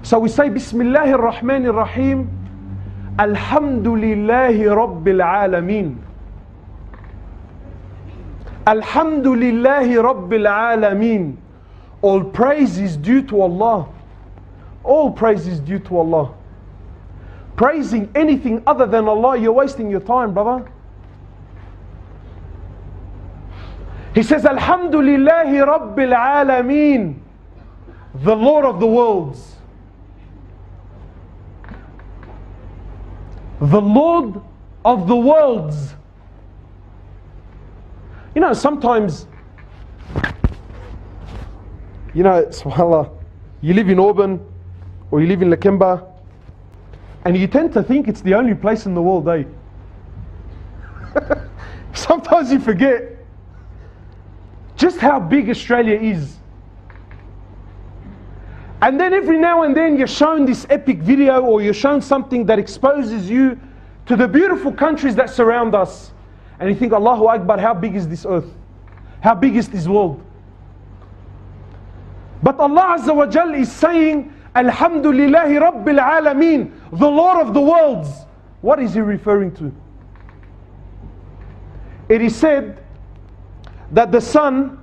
So we say Bismillahir Rahmanir Rahim, Alhamdulillahi Rabbil Alameen. Alhamdulillahi Rabbil Alameen. All praise is due to Allah. All praise is due to Allah. Praising anything other than Allah, you're wasting your time, brother. He says, Alhamdulillahi Rabbil Alameen, the Lord of the worlds. The Lord of the worlds. You know, sometimes, you know, subhanAllah, you live in Auburn or you live in Lakemba and you tend to think it's the only place in the world, eh? Sometimes you forget just how big Australia is. And then every now and then you're shown this epic video or you're shown something that exposes you to the beautiful countries that surround us. And you think, Allahu Akbar, how big is this earth? How big is this world? But Allah Azza wa Jal is saying, Alhamdulillahi Rabbil Alameen, the Lord of the worlds. What is He referring to? It is said that the sun,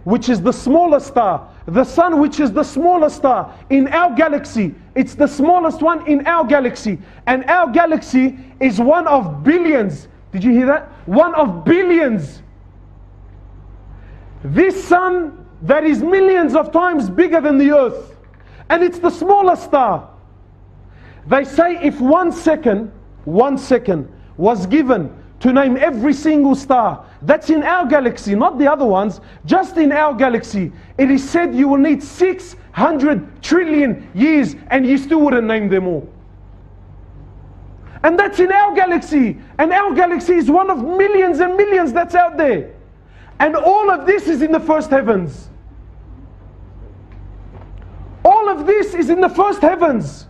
which is the smallest star, the sun which is the smallest star in our galaxy, it's the smallest one in our galaxy, and our galaxy is one of billions. Did you hear that? One of billions. This sun that is millions of times bigger than the earth, and it's the smallest star. They say if 1 second was given to name every single star that's in our galaxy, not the other ones, just in our galaxy, it is said you will need 600 trillion years and you still wouldn't name them all. And that's in our galaxy. And our galaxy is one of millions and millions that's out there. And all of this is in the first heavens. All of this is in the first heavens.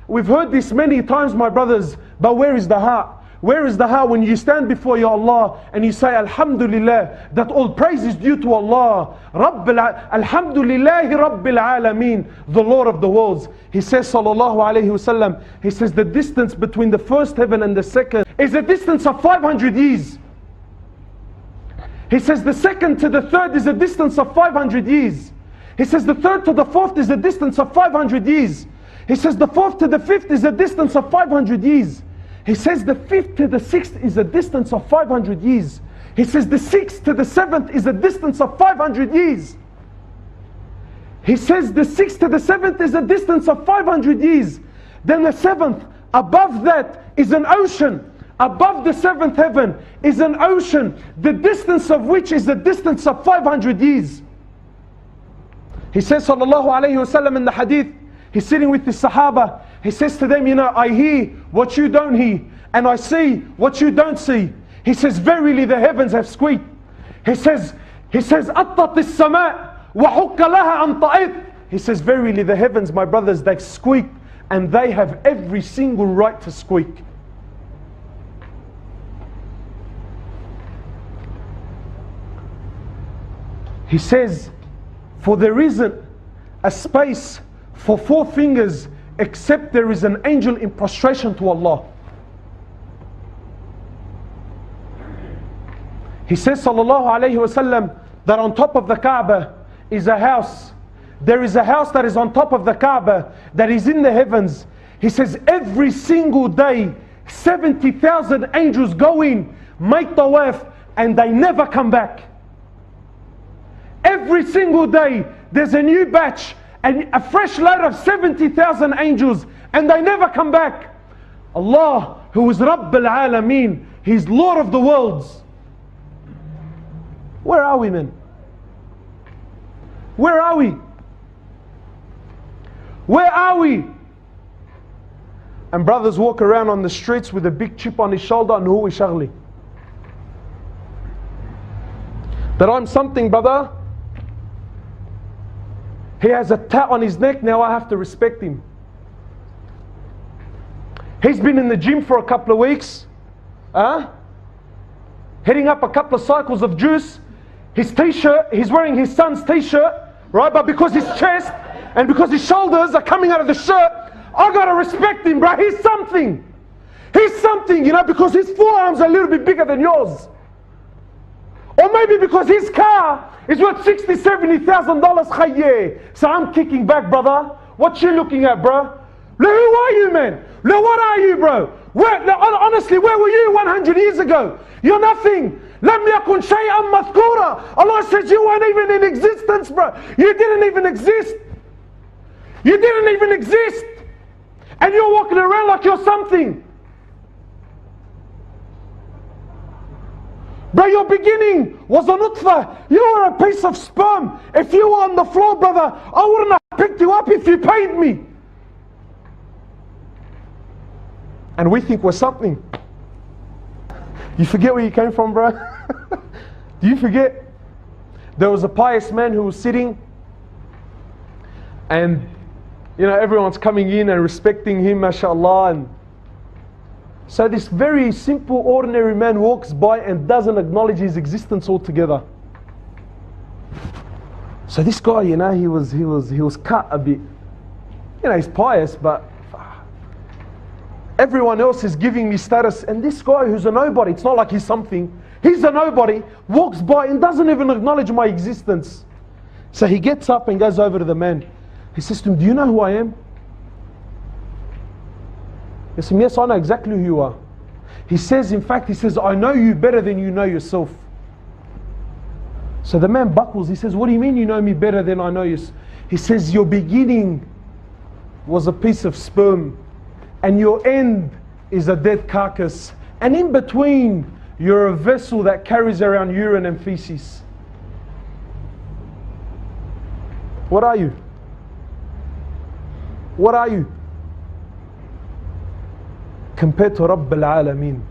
We've heard this many times, my brothers, but where is the heart? Where is the heart when you stand before your Allah and you say, Alhamdulillah, that all praise is due to Allah. Alhamdulillahi Rabbil Alameen, the Lord of the worlds. He says, Sallallahu Alaihi Wasallam, He says the distance between the first heaven and the second is a distance of 500 years. He says the second to the third is a distance of 500 years. He says the third to the fourth is a distance of 500 years. He says the fourth to the fifth is a distance of 500 years. He says the fifth to the sixth is a distance of 500 years. He says the sixth to the seventh is a distance of 500 years. He says the sixth to the seventh is a distance of 500 years. Then the seventh, above that is an ocean. Above the seventh heaven is an ocean, the distance of which is a distance of 500 years. He says, Sallallahu Alaihi Wasallam, in the hadith, he's sitting with the Sahaba. He says to them, you know, I hear what you don't hear, and I see what you don't see. He says, verily the heavens have squeaked. He says, أَطَّتِ السَّمَاء وَحُكَّ لَهَا أَن طَئِتْ. He says, verily the heavens, my brothers, they've squeaked, and they have every single right to squeak. He says, for there isn't a space for 4 fingers except there is an angel in prostration to Allah. He says, Sallallahu Alaihi Wasallam, that on top of the Kaaba is a house. There is a house that is on top of the Kaaba that is in the heavens. He says every single day 70,000 angels go in, make tawaf, and they never come back. Every single day there's a new batch and a fresh load of 70,000 angels, and they never come back. Allah, who is Rabbil Alameen, He's Lord of the worlds. Where are we, men? Where are we? Where are we? And brothers walk around on the streets with a big chip on his shoulder, and who is Shagli? That I'm something, brother. He has a tat on his neck, now I have to respect him. He's been in the gym for a couple of weeks, heading up a couple of cycles of juice. His t-shirt, he's wearing his son's t-shirt, right? But because his chest and because his shoulders are coming out of the shirt, I gotta respect him, bro. He's something. He's something, you know, because his forearms are a little bit bigger than yours. Or maybe because his car is worth $60,000, $70,000, khayyeh. So I'm kicking back, brother. What you looking at, bro? Who are you, man? What are you, bro? Honestly, where were you 100 years ago? You're nothing. لم يكن شيئا مذكورا. Allah says you weren't even in existence, bro. You didn't even exist. You didn't even exist. And you're walking around like you're something. Bro, your beginning was a nutfa. You were a piece of sperm. If you were on the floor, brother, I wouldn't have picked you up if you paid me. And we think we're something. You forget where you came from, bro? Do you forget? There was a pious man who was sitting, and you know, everyone's coming in and respecting him, mashallah. And so this very simple, ordinary man walks by and doesn't acknowledge his existence altogether. So this guy, you know, he was cut a bit. You know, he's pious, but everyone else is giving me status, and this guy who's a nobody, it's not like he's something, he's a nobody, walks by and doesn't even acknowledge my existence. So he gets up and goes over to the man. He says to him, do you know who I am? He says, yes, I know exactly who you are. He says, in fact, he says, I know you better than you know yourself. So the man buckles. He says, what do you mean you know me better than I know you? He says, your beginning was a piece of sperm, and your end is a dead carcass. And in between, you're a vessel that carries around urine and feces. What are you? What are you? Compared to Rabb al-Alameen.